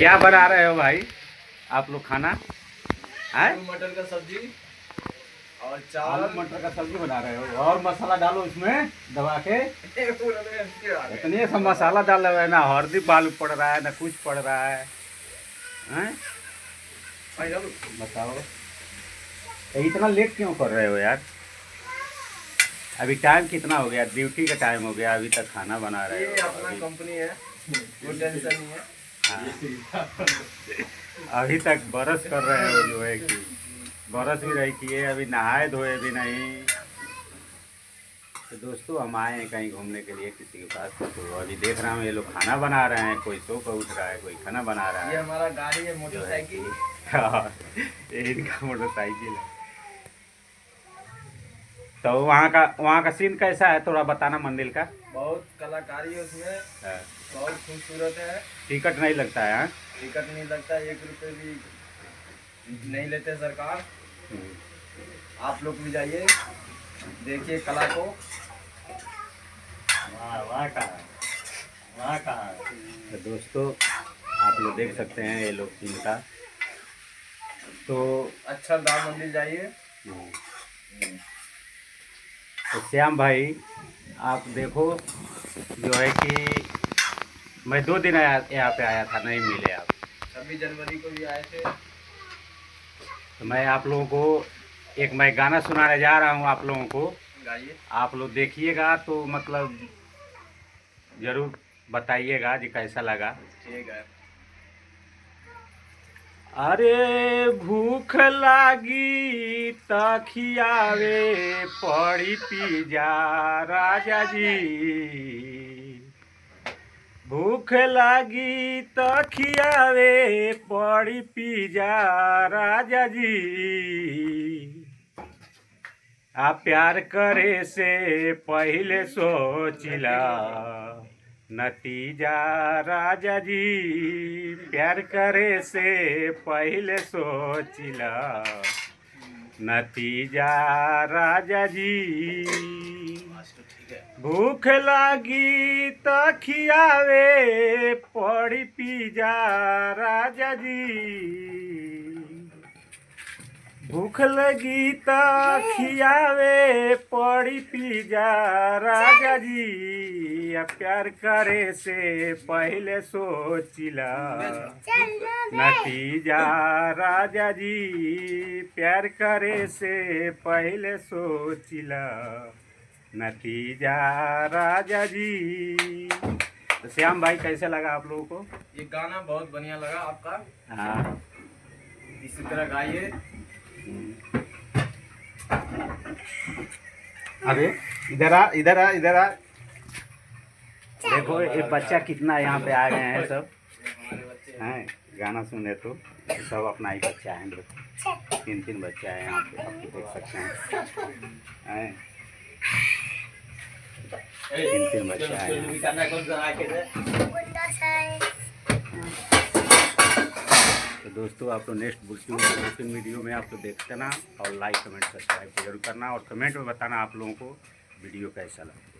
क्या बना रहे हो भाई आप लोग खाना? आलू मटर का सब्जी और चावल। आलू मटर का सब्जी बना रहे हो और मसाला डालो उसमें दबा के। इतने सब मसाला डाल रहे हो, ना हल्दी बालू पड़ रहा है ना कुछ पड़ रहा है, हैं? बताओ ये इतना लेट क्यों कर रहे हो यार? अभी टाइम कितना हो गया? ड्यूटी का टाइम हो गया, अभी तक खाना बना रहे हो। ये अपना कंपनी है, कोई टेंशन नहीं है। हाँ। अभी तक बरस कर रहे हो, जो है कि बरस भी रही किए, अभी नहाए धोए भी नहीं। तो दोस्तों हम आए हैं कहीं घूमने के लिए किसी के पास, तो अभी देख रहा हूँ ये लोग खाना बना रहे हैं, कोई सो कर उठ रहा है, कोई खाना बना रहा है। ये हमारा गाड़ी है, मोटरसाइकिल। ये इनका मोटरसाइकिल है। तो वहाँ का सीन कैसा है, थोड़ा बताना मंदिर का। बहुत कलाकारी है उसमें, हाँ। बहुत खूबसूरत है। टिकट नहीं लगता है? हाँ? टिकट नहीं लगता, 1 रुपये भी नहीं लेते सरकार। आप लोग भी जाइए, देखिए कला को। वाह का तो दोस्तों आप लोग देख सकते हैं ये लोग इनका तो अक्षरधाम मंदिर जाइए। तो श्याम भाई आप देखो, जो है कि मैं 2 दिन यहाँ पे आया था, नहीं मिले आप। 26 जनवरी को भी आए थे। तो मैं आप लोगों को एक मैं गाना सुनाने जा रहा हूँ आप लोगों को, गाइए। आप लोग देखिएगा तो मतलब ज़रूर बताइएगा जी कैसा लगा। ठीक है। अरे भूख लागी त खियावे पड़ी पिजा राजा जी, भूख लागी त खियावे पड़ी पिजा राजा जी, आ प्यार करे से पहले सोचिला नतीजा राजा जी, प्यार करे से पहले सोचिला नतीजा राजा जी, भूख लागी त खियावे पड़ी पिजा राजा जी, भूख लगी त खियावे पड़ी पिजा राजा जी, प्यार करे से पहले सोचिला नतीजा राजा जी, प्यार करे से पहले सोचिला नतीजा राजा जी। तो श्याम भाई कैसे लगा आप लोगों को? ये गाना बहुत बढ़िया लगा आपका। हाँ, इसी तरह गाइए। अबे इधर आ इधर आ इधर आ, देखो ये बच्चा कितना यहाँ पे आ गए हैं, सब हैं गाना सुने तो सब अपना ही बच्चा है, 3 बच्चा है यहाँ पे, आप देख सकते हैं 3 बच्चा है। तो दोस्तों आप लोग नेक्स्ट वीडियो में आप लोग देखते ना, और लाइक कमेंट सब्सक्राइब जरूर करना, और कमेंट में बताना आप लोगों को वीडियो कैसा लगा।